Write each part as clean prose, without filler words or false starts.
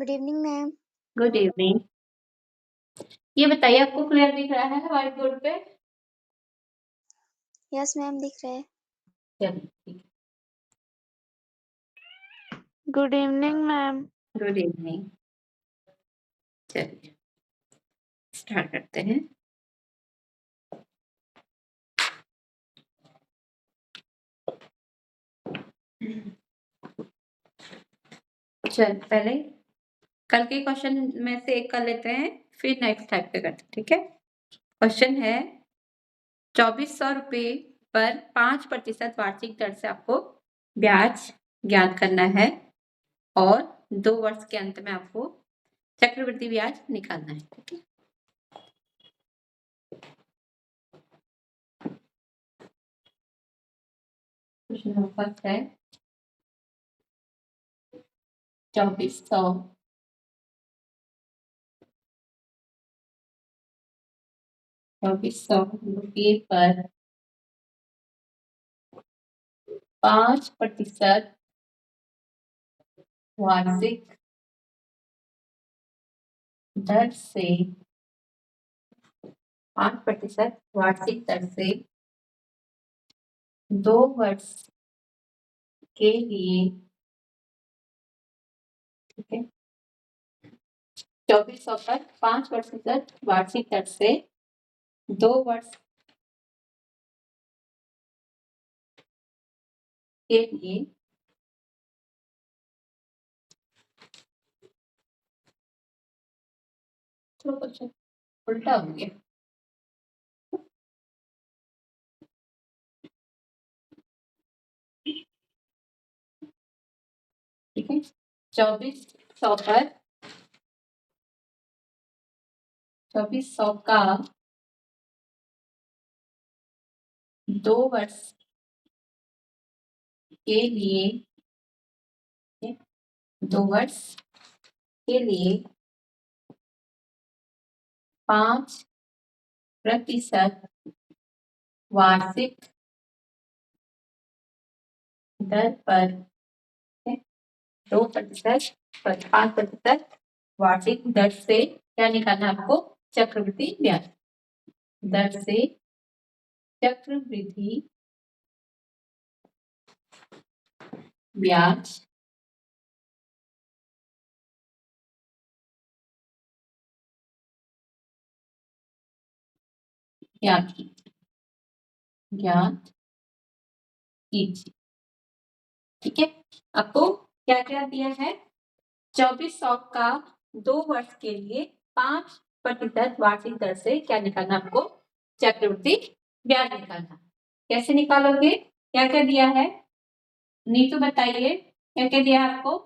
Good evening ma'am. Good evening. ये बताइए आपको क्लियर दिख रहा है व्हाइट बोर्ड पे? यस मैम दिख रहा है। चलिए ठीक गुड इवनिंग मैम। है। Good evening. चलिए स्टार्ट करते हैं। चल पहले कल के क्वेश्चन में से एक कर लेते हैं, फिर नेक्स्ट टाइप पे करते हैं, ठीक है। क्वेश्चन है 2400 रुपये पर 5% वार्षिक दर से आपको ब्याज ज्ञात करना है और 2 वर्ष के अंत में आपको चक्रवृद्धि ब्याज निकालना है, ठीक है। क्वेश्चन नंबर फर्स्ट है 2400 रुपये पर 5% वार्षिक दर से 5% वार्षिक दर से 2 वर्ष के लिए, ठीक है। 2400 पर 5% वार्षिक दर से 2 वर्ष के लिए तो क्वेश्चन उल्टा हो गया। ठीक है, 2400 पर 2400 का 2 वर्ष के लिए, 2 वर्ष के लिए 5% वार्षिक दर पर 2% पर 5% वार्षिक दर से क्या निकालना है आपको? चक्रवृद्धि ब्याज दर से चक्रवृद्धि ब्याज ज्ञात कीजिए, ठीक है। आपको क्या क्या दिया है? 2400 का 2 वर्ष के लिए 5% वार्षिक दर से क्या निकालना आपको? चक्रवृद्धि ब्याज निकालना। कैसे निकालोगे? क्या क्या दिया है नीतू बताइए, क्या क्या दिया है आपको?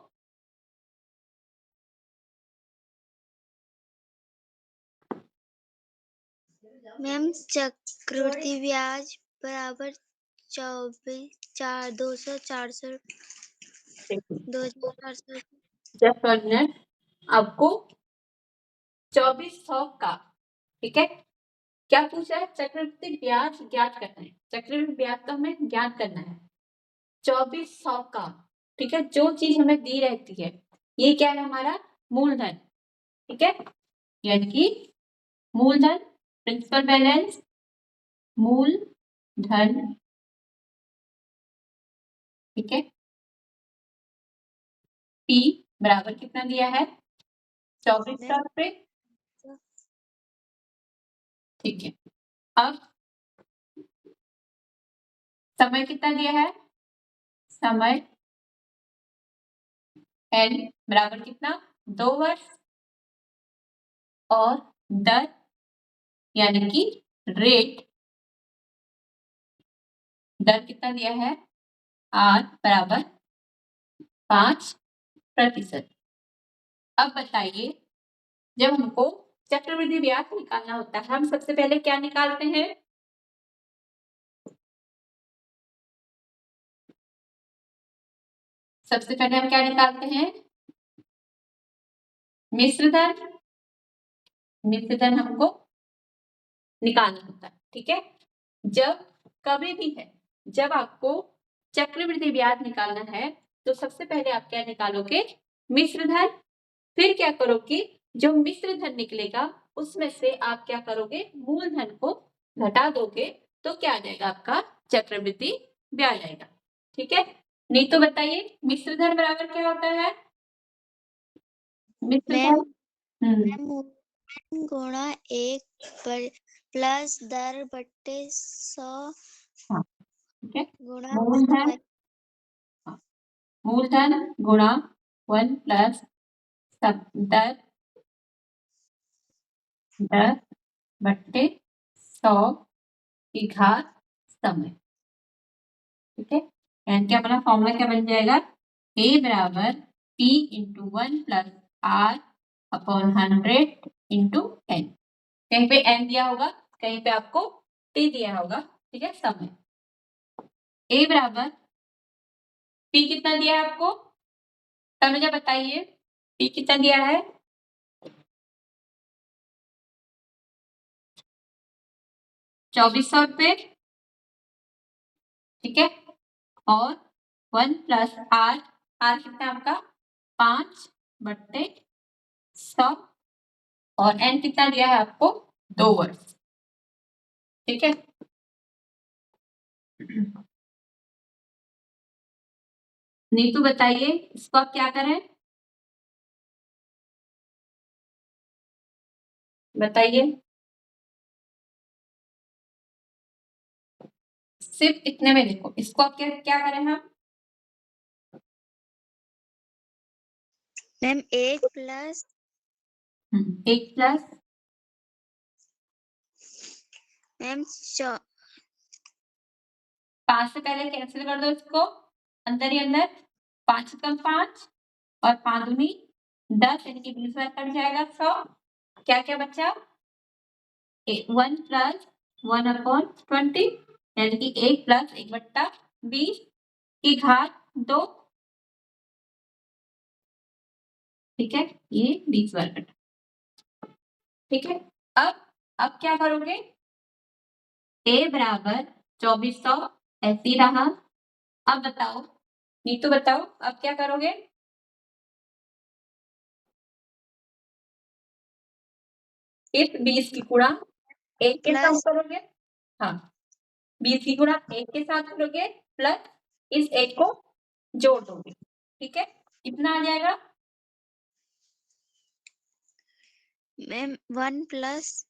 मैम चक्रवृद्धि ब्याज बराबर 200 400 आपको 2400 का, ठीक है। क्या पूछा है? चक्रवृद्धि ब्याज ज्ञात करना है। चक्रवृद्धि ब्याज तो हमें ज्ञात करना है 2400 का, ठीक है। जो चीज हमें दी रहती है ये क्या है? हमारा मूलधन, ठीक है। यानी कि मूलधन, प्रिंसिपल बैलेंस, मूलधन, ठीक है। P बराबर कितना दिया है? 2400 रुपये, ठीक है। अब समय कितना दिया है? समय L बराबर कितना? 2 वर्ष, और दर यानी कि रेट, दर कितना दिया है? R बराबर 5%। अब बताइए, जब हमको चक्रवृद्धि ब्याज निकालना होता है हम सबसे पहले क्या निकालते हैं? सबसे पहले हम क्या निकालते हैं? मिश्र धन। मिश्र धन हमको निकालना होता है, ठीक है। जब कभी भी है, जब आपको चक्रवृद्धि ब्याज निकालना है तो सबसे पहले आप क्या निकालोगे? मिश्र धन। फिर क्या करो कि जो मिश्र धन निकलेगा उसमें से आप क्या करोगे, मूलधन को घटा दोगे तो क्या आ जाएगा, आपका चक्रवृद्धि ब्याज आएगा। ठीक है, नहीं तो बताइए मिश्र धन बराबर क्या होता है? मिश्र मैम धन गुणा 1 प्लस दर बट्टे 100 हाँ, ठीक है, गुणा मूलधन मूलधन गुणा 1 प्लस दर बट्टे 100 की घात समय। ठीक है, यानी कि अपना फॉर्मूला क्या बन जाएगा, A बराबर P into 1 plus R upon 100 into N। कहीं पे N दिया होगा, कहीं पे आपको T दिया होगा। ठीक है, समय A बराबर P कितना दिया है आपको, तब मुझे बताइए P कितना दिया है, 2400 रुपये। ठीक है, और 1 प्लस R कितना आपका 5 बट्टे 100 और N कितना दिया है आपको 2 वर्ष। ठीक है, नीतू बताइए इसको आप क्या करें, बताइए। सिर्फ इतने में देखो, इसको आप क्या क्या करें हम, मैम 1 प्लस 5 से पहले कैंसिल कर दो इसको, अंदर ही अंदर 5 कम 5 और 5 दूनी 10 यानी कि 20 बार कट जाएगा 100। क्या क्या बचा, 1 प्लस 1 अपॉन 20 यानी कि 1 प्लस 1 बट्टा 20 की घात 2। ठीक है, ये 20 बार कटा। ठीक है, अब क्या करोगे, A बराबर 2400 ऐसे ही रहा। अब बताओ नीतू बताओ अब क्या करोगे, इस 20 की गुणा 1 के साथ करोगे, हाँ 20 की गुणा 1 के साथ करोगे प्लस इस 1 को जोड़ दोगे। ठीक है, कितना आ जाएगा, मैम 1 प्लस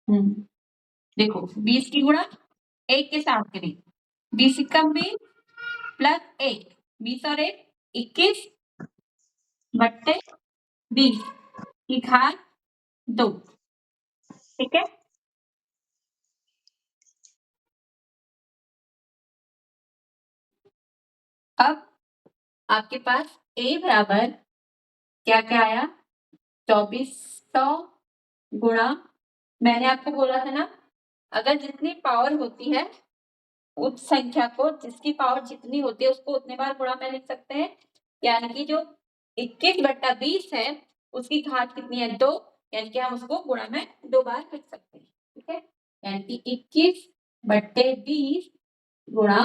देखो 20 की गुणा 1 के साथ करें, 20 कम 20 प्लस 1, 20 और 1 21 बट्टे 20 की घात 2। ठीक है, अब आपके पास A बराबर क्या क्या आया, 2400 गुणा, मैंने आपको बोला था ना अगर जितनी पावर होती है उस संख्या को, जिसकी पावर जितनी होती है उसको उतने बार गुणा में लिख सकते हैं, यानी कि जो 21 बट्टा 20 है उसकी घात कितनी है 2, यानी कि हम उसको गुणा में 2 बार लिख सकते हैं। ठीक है, यानी कि 21 बट्टे 20 गुणा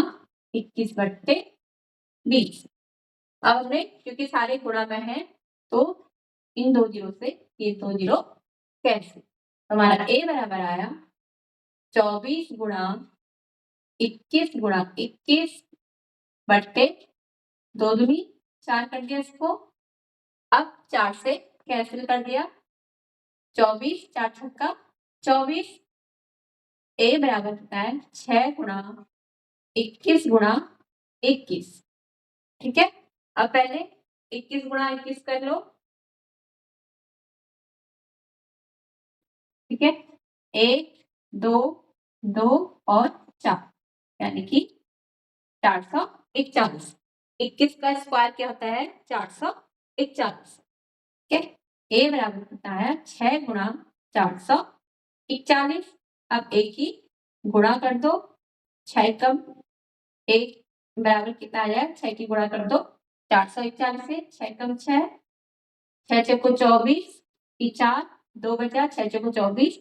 21 बट्टे 20। अब हमने क्योंकि सारे गुणा में है तो इन 2 जीरो से ये 2 जीरो कैंसिल, हमारा A बराबर आया 24 गुणा 21 गुणा 21 बट्टे 2 दूनी 4 कर दिया इसको, अब 4 से कैंसिल कर दिया, 24 4 छक्का 24। A बराबर होता है 6 गुणा 21 गुणा 21। ठीक है, अब पहले 21 गुणा 21 कर लो। ठीक है, 1 2 2 और 4 यानी कि 441। 21 का स्क्वायर क्या होता है 441। ठीक है, A बराबर होता है 6 गुणा 441। अब एक ही गुणा कर दो, 6 कम 1 बराबर कितना आ जाए, 6 की गुणा कर दो 441 से, 6 कम 6 6 चौको 24 की 4 2 बचा, 6 चौको 24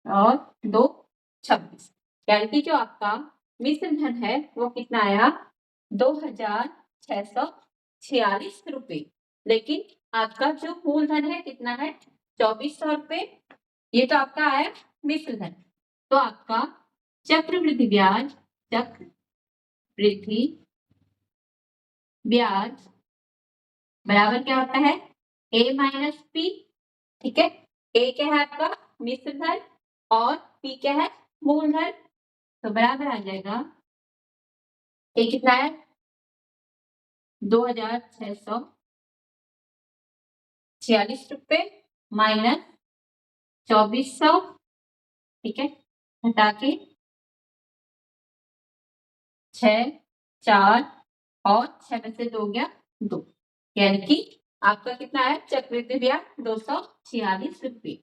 और 2 26, यानी कि जो आपका मिश्र धन है वो कितना आया 2646 रुपए। लेकिन आपका जो मूलधन है कितना है 2400 रुपए, ये तो आपका आया मिश्र धन। तो आपका चक्रवृद्धि ब्याज बराबर क्या होता है a माइनस पी। ठीक है, a क्या है आपका मिश्र धन और p क्या है मूलधन, तो बराबर आ जाएगा a कितना है 2646 रुपए माइनस 2400, ठीक है, हटा के 6 4 और 6 में से 2 गया 2, यानी कि आपका कितना है चक्रवृद्धि ब्याज 246 रुपये।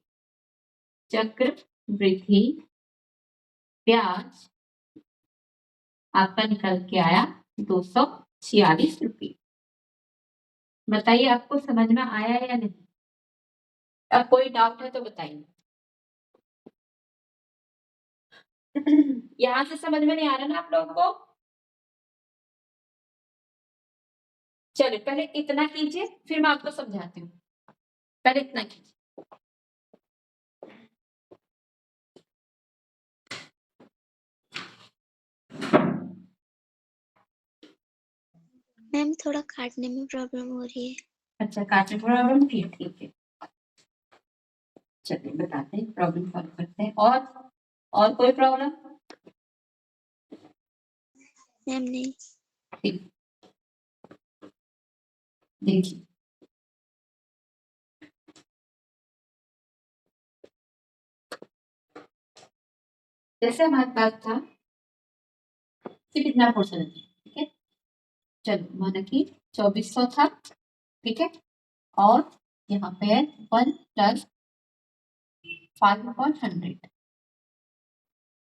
चक्रवृद्धि ब्याज आपका निकल के आया 246 रुपये। बताइए आपको समझ में आया या नहीं? अब कोई डाउट है तो बताइए। यहां से समझ में नहीं आ रहा ना आप लोगों को? चलिए पहले इतना कीजिए फिर मैं आपको समझाती हूँ। पहले इतना कीजिए। मैम थोड़ा काटने में प्रॉब्लम हो रही है। अच्छा, काटने प्रॉब्लम ठीक है, चलिए बताते हैं, प्रॉब्लम सॉल्व करते हैं। और कोई प्रॉब्लम? मैम नहीं। ठीक, देखिए जैसे हमारे पास था कि कितना पोर्शन है, ठीक है, चलो माना कि 2400 था, ठीक है, और यहाँ पे है 1 प्लस 5/100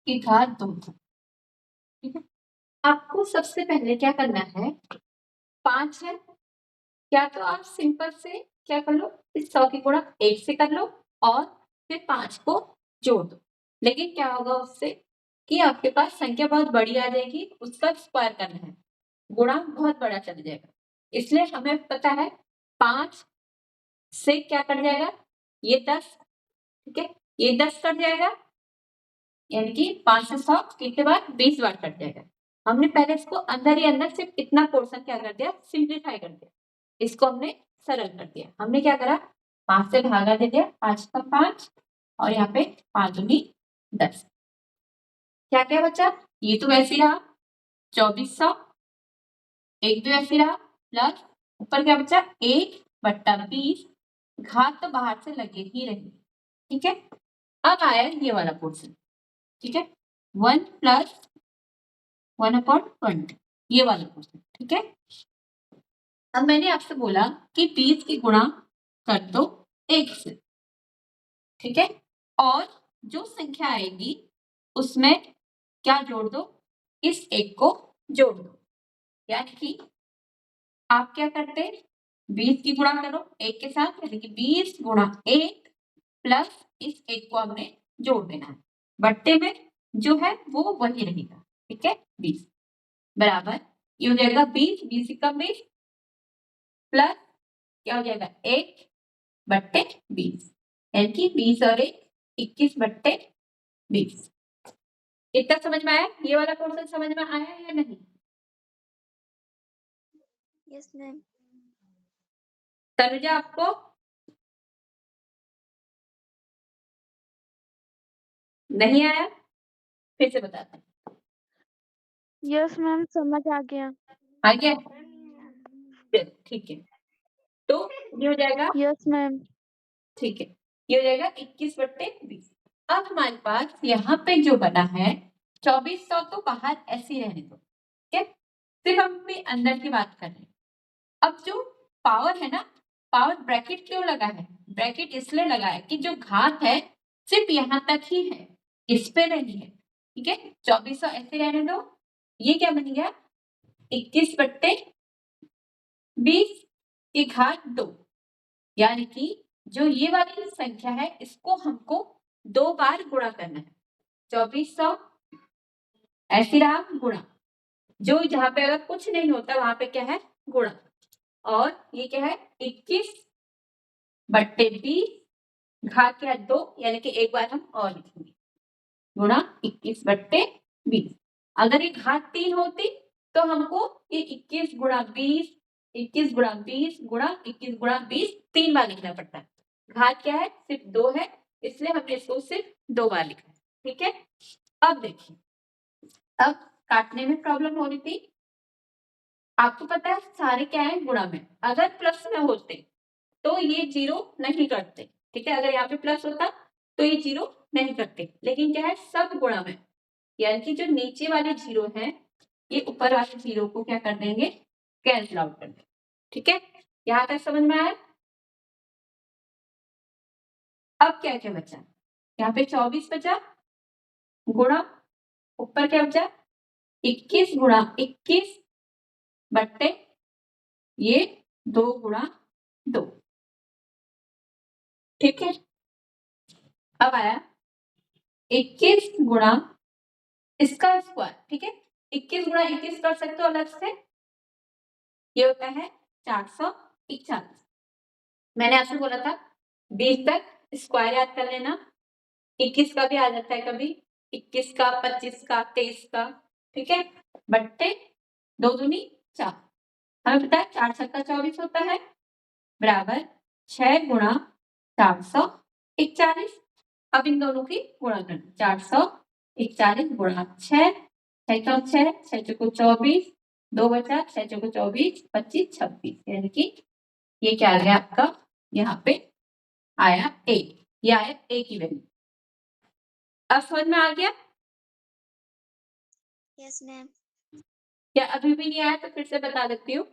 की घात 2, ठीक है। आपको सबसे पहले क्या करना है, 5 है, क्या तो आप सिंपल से क्या कर लो, इस 100 की गुणा 1 से कर लो और फिर 5 को जोड़ दो। लेकिन क्या होगा उससे कि आपके पास संख्या बहुत बड़ी आ जाएगी, उसका स्क्वायर करना है, गुणा बहुत बड़ा चल जाएगा, इसलिए हमें पता है 5 से क्या कट जाएगा, ये 10, ठीक है, ये 10 कट जाएगा, यानी कि 5 से 100 कितने बार 20 बार कट जाएगा। हमने पहले इसको अंदर ही अंदर सिर्फ इतना पोर्शन क्या कर दिया, सिंप्लीफाई कर दिया, इसको हमने सरल कर दिया। हमने क्या करा, 5 से भागा दे दिया, 5 का 5 और यहाँ पे 5 दूनी 10, क्या क्या बचा, ये तो वैसे ही रहा 2400, एक भी ऐसे रहा, प्लस ऊपर क्या बचा 1/20, घात तो बाहर से लगे ही रही, ठीक है। अब आया ये वाला पोर्शन, ठीक है, 1 प्लस 1/20, ये वाला पोर्शन, ठीक है। अब मैंने आपसे बोला कि 20 की गुणा कर दो 1 से, ठीक है, और जो संख्या आएगी उसमें क्या जोड़ दो, इस 1 को जोड़ दो, यानी कि आप क्या करते हैं 20 की गुणा करो 1 के साथ, यानी कि 20 गुणा 1 प्लस इस 1 को हमने जोड़ देना है, बट्टे में जो है वो वही रहेगा, ठीक है, 20 बराबर ये हो जाएगा 20, 20 का 20 प्लस क्या हो जाएगा 1/20, यानी कि 20 और 1 21/20। इतना समझ में आया? ये वाला क्वेश्चन समझ में आया या नहीं? Yes ma'am. तनुजा आपको? नहीं आया? फिर से बताते हैं। यस मैम, समझ आ गया। आ गया? ठीक है, तो ये हो जाएगा, यस मैम। ठीक है, ये हो जाएगा 21/20। अब हमारे पास यहाँ पे जो बना है 2400 तो बाहर ऐसे ही रहने दो, ठीक है, सिर्फ हम अपने अंदर की बात कर रहे हैं। अब जो पावर है ना, पावर ब्रैकेट क्यों लगा है, ब्रैकेट इसलिए लगा है कि जो घात है सिर्फ यहाँ तक ही है, इस पे नहीं है, ठीक है, 2400 ऐसे रहने दो, ये क्या बन गया 21/20 की घात 2, यानी कि जो ये वाली संख्या है इसको हमको 2 बार गुणा करना है, 2400 ऐसी रहा गुणा, जो जहां पे अगर कुछ नहीं होता वहां पे क्या है गुणा, और ये क्या है 21 बट्टे 20 घात क्या 2, यानी कि एक बार हम और लिखेंगे गुणा 21/20। अगर ये घात 3 होती तो हमको ये 21 गुणा 20 21 गुणा 20 गुणा 21 गुणा 20 3 बार लिखना पड़ता है। घात क्या है, सिर्फ 2 है, इसलिए हमने इसको सिर्फ 2 बार लिखा है। ठीक है, अब देखिए, अब काटने में प्रॉब्लम हो रही थी। आपको पता है सारे क्या है गुणा में, अगर प्लस में होते तो ये 0 नहीं करते। ठीक है, अगर यहाँ पे प्लस होता तो ये 0 नहीं करते, लेकिन क्या है सब गुणा में, यानी कि जो नीचे वाले 0 है ये ऊपर वाले 0 को क्या कर देंगे, कैंसिल आउट कर देंगे। ठीक है, यहाँ तक समझ में आया। अब क्या क्या बचा, यहाँ पे 24 बचा गुणा ऊपर क्या बचा 21 गुणा 21 बट्टे ये 2 गुणा 2। ठीक है, अब आया 21 गुणा इसका स्क्वायर। ठीक है, 21 गुणा 21 कर सकते हो अलग से, ये होता है 441। मैंने आपसे बोला था 20 तक स्क्वायर याद कर लेना, 21 का भी आ जाता है कभी, 21 का 25 का 23 का। ठीक है, बट्टे 2 दूनी 4, हमें पता है 4 छक्का 24 होता है, बराबर 6 गुणा 441। अब इन दोनों की गुणा करना, 441 गुणा 6, 6 चौक 6, 6 चौको 24, 2 बचा 6 चौको 24, 25 26, यानी कि ये क्या आ गया आपका, यहाँ पे आया ए, ये आया ए की वैल्यू। अब समझ में आ गया। Yes ma'am. क्या अभी भी नहीं आया तो फिर से बता देती हूँ।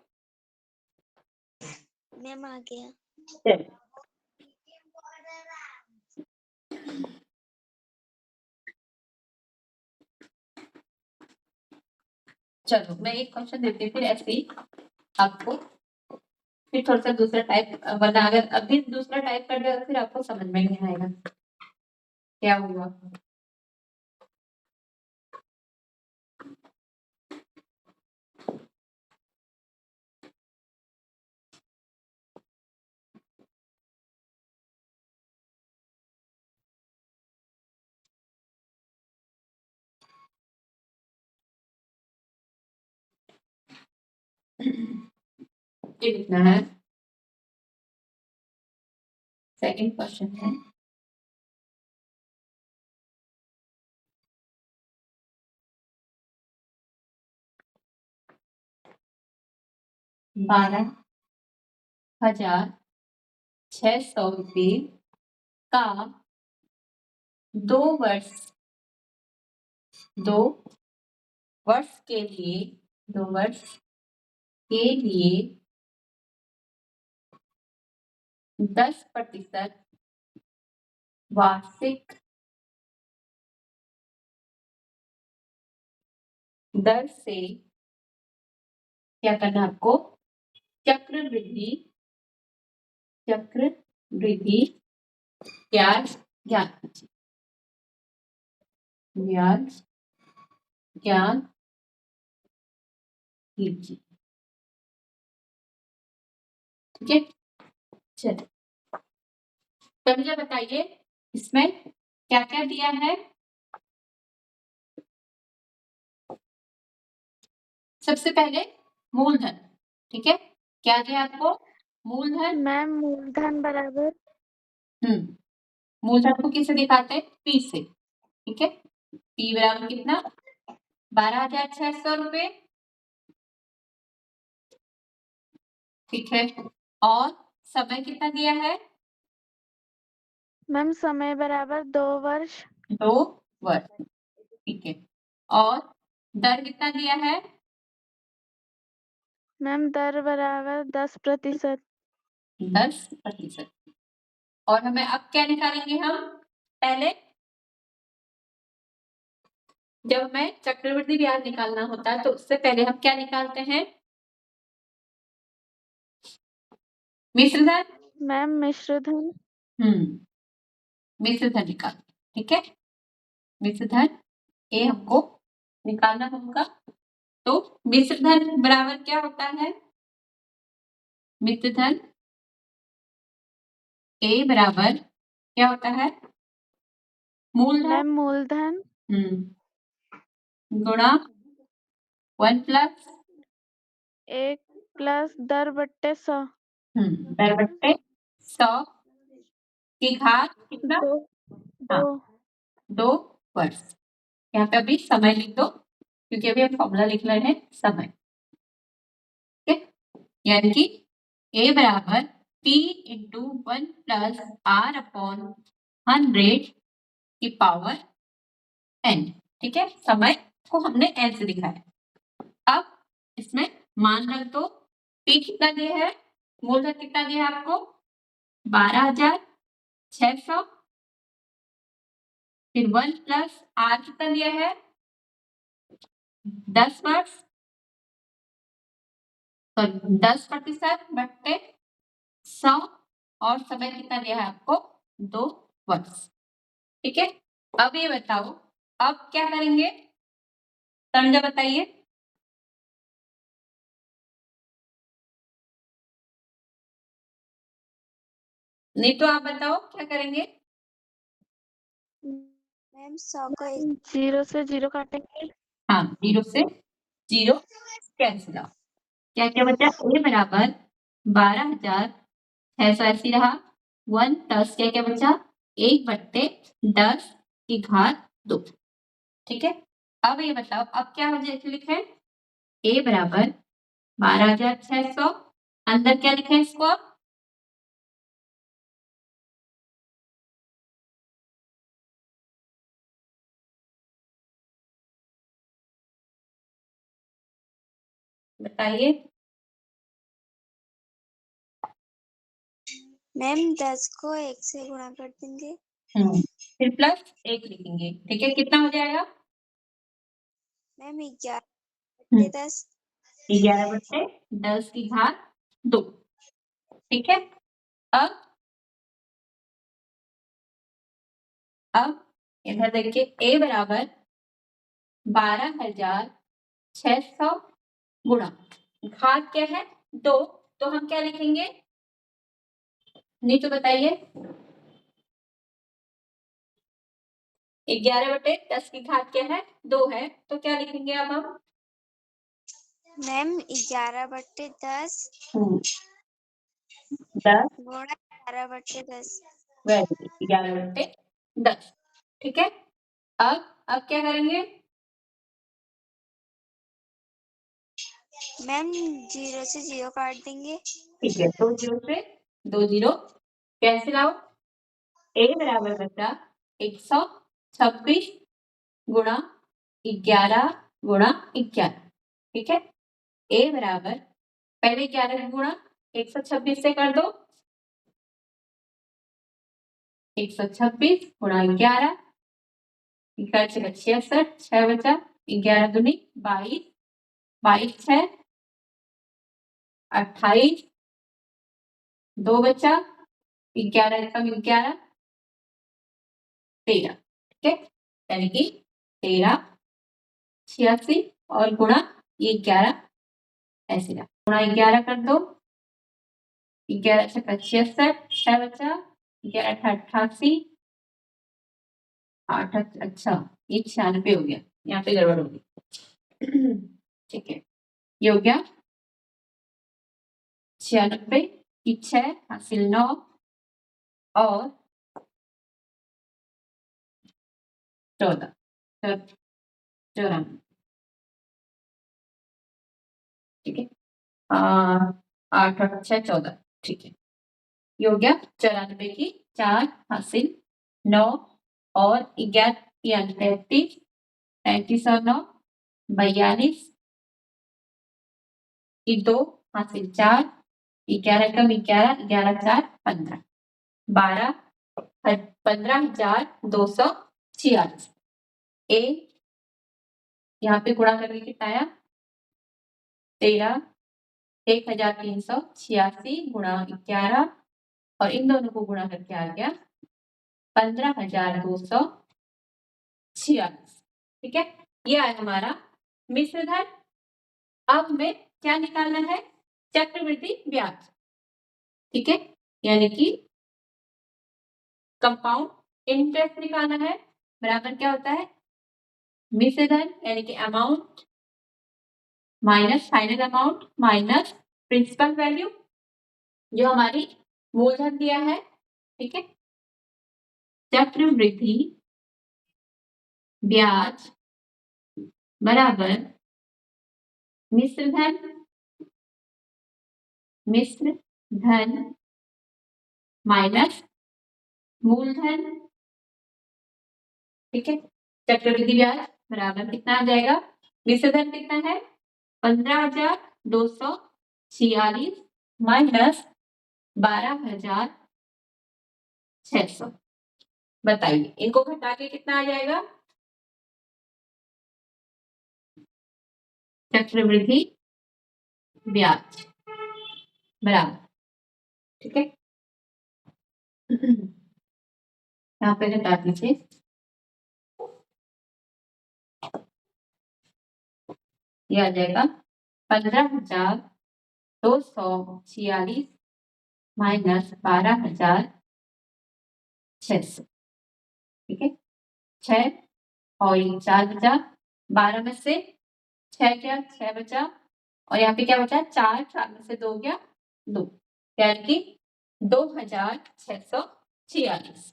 मैम आ गया। चलो मैं एक क्वेश्चन देती हूँ फिर ऐसे ही आपको, फिर थोड़ा सा दूसरा टाइप, वरना अगर अभी दूसरा टाइप कर दिया तो फिर आपको समझ में नहीं आएगा क्या हुआ। ये लिखना है, सेकंड क्वेश्चन है, ₹12,600 का 2 वर्ष के लिए 10% वार्षिक दर से क्या करना है आपको, चक्रवृद्धि ब्याज ज्ञात कीजिए। ठीक है, चलिए तो मुझे बताइए इसमें क्या क्या दिया है। सबसे पहले मूलधन, ठीक है, क्या दिया आपको, मूलधन। मैम मूलधन बराबर मूलधन को किससे दिखाते हैं, पी से। ठीक है, पी बराबर कितना, 12,600 ठीक है, और समय कितना दिया है, मैम समय बराबर 2 वर्ष। 2 वर्ष। ठीक है, और दर कितना दिया है, मैम दर बराबर 10%। 10%। और हमें अब क्या निकालेंगे हम, पहले जब हमें चक्रवृद्धि ब्याज निकालना होता है तो उससे पहले हम क्या निकालते हैं, मिश्र धन। मैम मिश्र धन। मिश्र धन निकाल, ठीक है, मिश्र धन ये हमको निकालना होगा। तो मिश्र धन बराबर क्या होता है, मिश्र धन ए बराबर क्या होता है? मूलधन मैम मूलधन गुणा 1 प्लस 1 प्लस दर बट्टे 100 दर बट्टे 100 की घात कितना? दो हाँ, दो 2 वर्ष। यहाँ पे अभी समय लिख दो क्योंकि अभी हम फॉर्मूला लिख रहे हैं समय। ठीक है, यानी कि ए बराबर P into 1 plus R upon 100 की पावर n। ठीक है, समय को हमने n से दिखाया। अब इसमें मान रख दो, P कितना दिया है, मूलधन कितना दिया है आपको? 12,600, फिर 1 प्लस R कितना दिया है? 10 वर्ष, तो 10% बट्टे 100 और समय कितना दिया है आपको? 2 वर्ष। ठीक है, अब ये बताओ अब क्या करेंगे? समझा बताइए। नहीं तो आप बताओ क्या करेंगे? मैम 100 को 0 से 0 काटेंगे। हाँ, 0 से 0 कैंसिल आउट। क्या क्या बचा? ए बराबर 12,680 रहा, 1 प्लस क्या क्या बचा? 1/10 की घात 2। ठीक है, अब ये बताओ अब क्या हो जाए लिखे? ए बराबर 12,600, अंदर क्या लिखे इसको? अब बताइए। मैम 10 को 1 से गुणा कर देंगे। फिर प्लस 1 लिखेंगे। ठीक है, कितना हो जाएगा? मैम 11/10 11/10 की घात 2। ठीक है, अब इधर देखिए ए बराबर 12,600 गुणा घात क्या है? 2, तो हम क्या लिखेंगे? नहीं तो बताइए। 11/10 की घात क्या है? 2 है, तो क्या लिखेंगे अब हम? मैम 11/10 10 गुणा 11/10। 11/10। ठीक है, अब क्या करेंगे? मैम 0 से 0 काट देंगे। ठीक है, 2 0 से 2 0 कैंसिल आउट। ए बराबर बचा 126 गुणा 11 गुणा 11। ठीक है, ए बराबर पहले 11 गुणा 126 से कर दो, 126 गुणा 11, 66, 6 बचा, 11 दूनी 22, 22 6 28, 2 बचा, 11 कम 11 13। ठीक है, यानी कि 13 86 और गुणा ये 11 ऐसे ना गुणा 11 कर दो, 11 छक्का 66, 6 बचा, 11 88, 8 अच्छा ये 96 हो गया, यहाँ पे गड़बड़ होगी। ठीक है, ये हो गया 96 की 6 हासिल 9 और 14 94। ठीक है, 8 8 6 14। ठीक है, ये हो गया 94 की 4 हासिल 9 और 11 33 35 और 9 42 की 2 हासिल 4, 11 कम 11, 11 4 15, 15,246। ए यहाँ पे गुणा करके कितना आया? 13,1,386 गुणा 11 और इन दोनों को गुणा करके आ गया 15,246। ठीक है, ये आया हमारा मिश्र धन। अब हमें क्या निकालना है? चक्रवृद्धि ब्याज। ठीक है, यानी कि कंपाउंड इंटरेस्ट निकालना है, बराबर क्या होता है, मिश्र धन यानी कि amount minus final amount minus principal value जो हमारी मूलधन दिया है, ठीक है। चक्रवृद्धि ब्याज बराबर मिश्र धन माइनस मूलधन, ठीक है। चक्रवृद्धि ब्याज बराबर कितना आ जाएगा, मिश्र धन कितना है 15,246 माइनस 12,600। बताइए इनको घटा के कितना आ जाएगा, चक्रवृद्धि ब्याज बराबर, ठीक है। यहाँ पे घटा दीजिए, ये आ जाएगा 15,246 माइनस 12,600, ठीक है। 6 और 4 बचा, 12 में से 6 क्या 6 बचा, और यहाँ पे क्या बचा 4, 4 में से 2 गया 2, यानी कि 2,646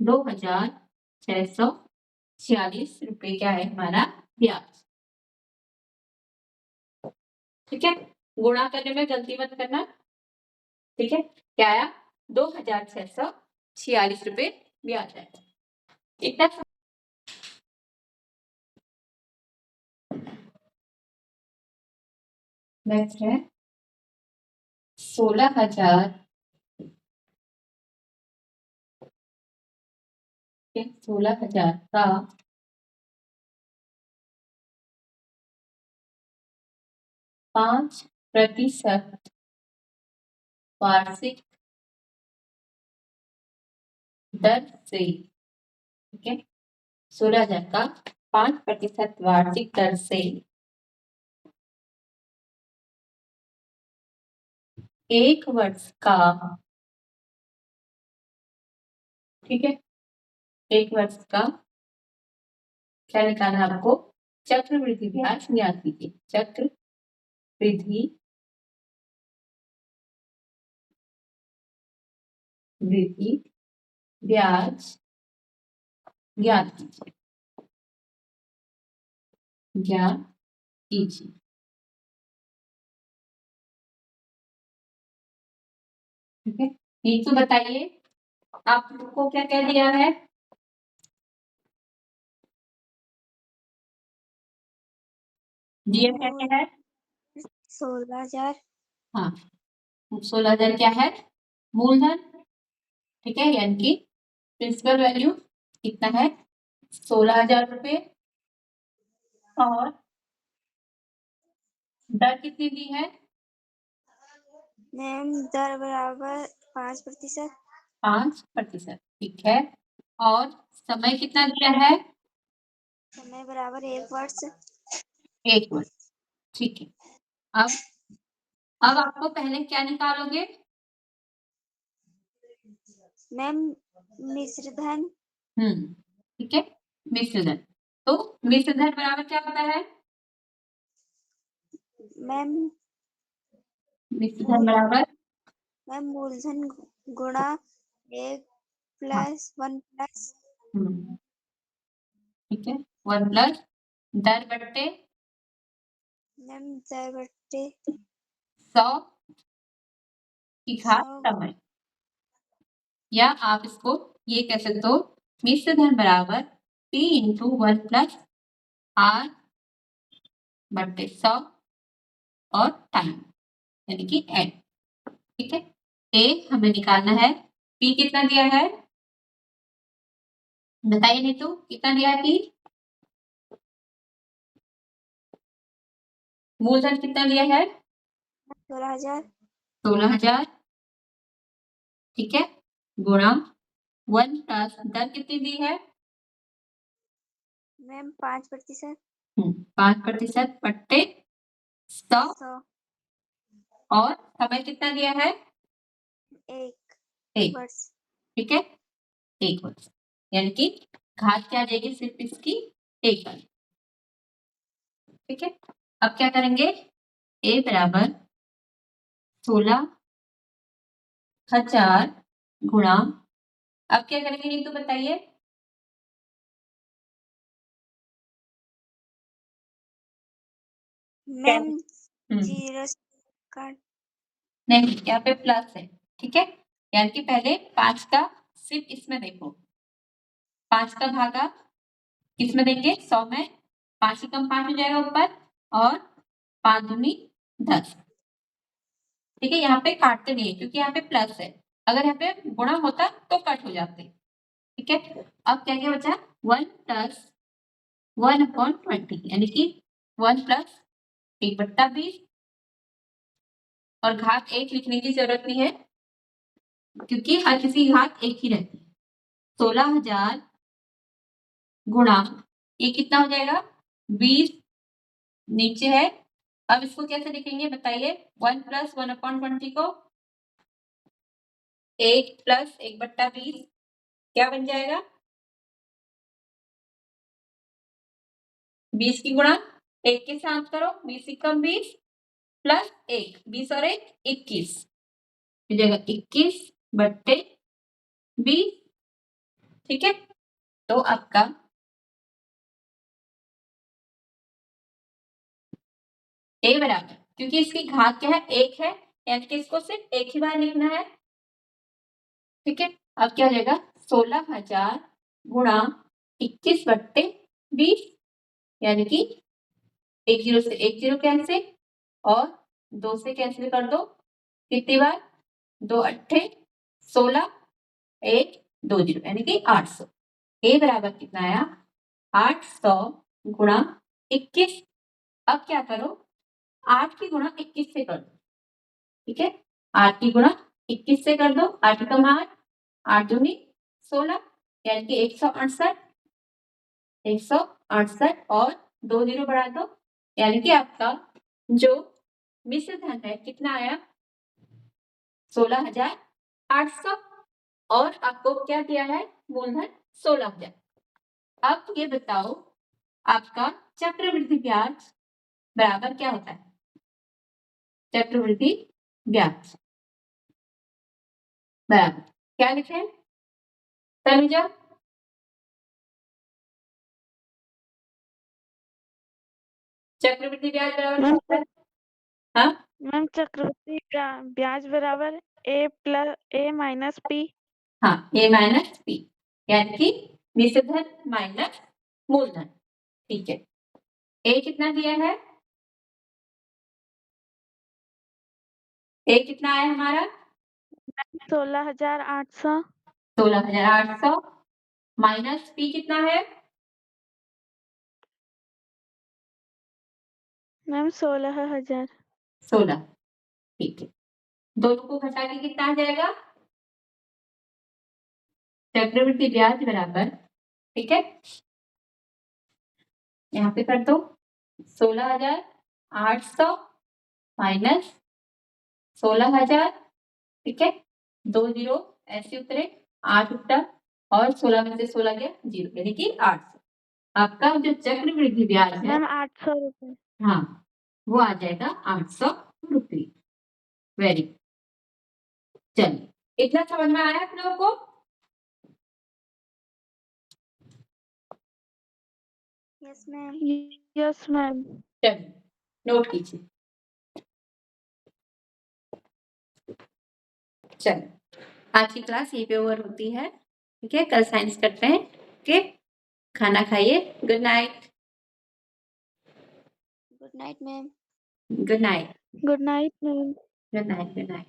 2,646 रुपए क्या है हमारा ब्याज, ठीक है। गुणा करने में गलती मत करना, ठीक है। क्या आया 2,646 रुपए ब्याज है, इतना। नेक्स्ट है 16,000 16,000 का 5% वार्षिक दर से, ठीक है। 16,000 का 5% वार्षिक दर से 1 वर्ष का, ठीक है, 1 वर्ष का क्या निकालना है आपको, चक्रवृद्धि ब्याज ज्ञात कीजिए। चक्रवृद्धि ब्याज ज्ञात कीजिए, ज्ञात कीजिए, ठीक है। नीतू बताइए आपको क्या कह दिया है, दिया क्या क्या है 16,000 हाँ 16,000 क्या है मूलधन, ठीक है, यानी कि प्रिंसिपल वैल्यू कितना है 16,000 रुपए, और दर कितनी दी है, मैम दर बराबर 5%। 5%, ठीक है। और समय कितना दिया है, समय बराबर 1 वर्ष। 1 वर्ष, ठीक है। अब आपको पहले क्या निकालोगे, मैम मिश्र धन। ठीक है, मिश्र धन। तो मिश्र धन बराबर क्या होता है, मैम मिश्र धन बराबर मैम मूलधन गुणा 1 प्लस 1 प्लस, ठीक है 1 प्लस दर बट्टे मैम दर बट्टे 100 की घात 100। समय, या आप इसको ये कह सकते हो मिश्र धन बराबर P इंटू 1 प्लस R बट्टे 100 और टाइम यानी कि N, ठीक है। A हमें निकालना है, P कितना दिया है बताइए नीतू, कितना दिया है P, मूलधन कितना दिया है 16,000। 16,000, ठीक है, गुणा 1 प्लस दर कितनी दी है मैम 5%। 5% बट्टे 100 100 और समय कितना दिया है 1 1, वर्ष। ठीक है। 1 होल स्क्वायर, यानी कि घात क्या आ जाएगी सिर्फ इसकी 1 आ जाएगी। ठीक है, अब क्या करेंगे, a बराबर 16,000 गुणा, अब क्या करेंगे ये तो बताइए। मैम हम्म, 0 काट नहीं यहाँ पे प्लस है, ठीक है, यानी कि पहले 5 का सिर्फ इसमें देखो, 5 का भागा किसमें देंगे, 100 में, 5 ही कम 5 हो जाएगा ऊपर, और 5 दूनी 10। ठीक है, यहाँ पे काटते नहीं है क्योंकि यहाँ पे प्लस है, अगर यहाँ पे गुणा होता तो कट हो जाते। ठीक है, अब क्या क्या बचा, 1 प्लस 1/20, यानी कि 1 प्लस 1/20, और घात 1 लिखने की जरूरत नहीं है क्योंकि हर किसी की घात 1 ही रहती है। 16,000 गुणा, ये कितना हो जाएगा, 20 नीचे है, अब इसको कैसे लिखेंगे बताइए, 1 प्लस 1/20 को 1 प्लस 1/20 क्या बन जाएगा, 20 की गुणा 1 के साथ करो, 20 कम 20 प्लस 1, 20 और 1 21 हो जाएगा, 21/20। ठीक है, तो आपका a बराबर, क्योंकि इसकी घात क्या है 1 है, यानी कि इसको सिर्फ एक ही बार लिखना है। ठीक है, अब क्या हो जाएगा, 16,000 गुणा 21/20, यानी कि 1 0 से 1 0 कैंसिल, और 2 से कैंसिल कर दो, कितनी बार, 2 8 16, 1 2 0, यानी कि 800। a बराबर कितना आया, 800 गुणा 21, अब क्या करो, 8 की गुणा 21 से कर दो। ठीक है, 8 की गुणा 21 से कर दो, 8 कम 8, 8 दूनी 16, यानी कि 168, 168 और 2 0 बढ़ा दो, यानी कि आपका जो मिश्र धन है कितना आया, 16,800, और आपको क्या दिया है, मूलधन 16,000। अब ये बताओ आपका चक्रवृद्धि ब्याज बराबर क्या होता है, चक्रवृद्धि ब्याज बराबर क्या लिखे तनुजा, चक्रवृद्धि ब्याज बराबर क्या होता है, हाँ मैम चक्रवृद्धि ब्याज बराबर a माइनस p। हाँ, a माइनस p, यानी कि निश्चित धन माइनस मूलधन। ठीक है, a कितना दिया है, a कितना आया हमारा, 16,800। 16,800 माइनस p कितना है, मैम 16,000। 16। ठीक है, दोनों को घटा के कितना आ जाएगा, चक्रवृद्धि ब्याज बराबर, ठीक है, यहाँ पे कर दो 16,800 माइनस 16,000, ठीक है, 2 0 ऐसे उतरे, 8 उतरा, और 16 में से 16 गया 0, यानी कि 800। आपका जो चक्रवृद्धि ब्याज है, मैम 800 रुपए। हाँ, वो आ जाएगा 800 रुपये। वेरी, चलिए इतना समझ में आया आप लोगों को, यस मैम। Yes ma'am. चलिए नोट कीजिए, चलिए आज की क्लास यहीं पे ओवर होती है। ठीक है, कल साइंस करते हैं। ओके, खाना खाइए, good night. Good night ma'am. Good night, good night ma'am. Good night, good night.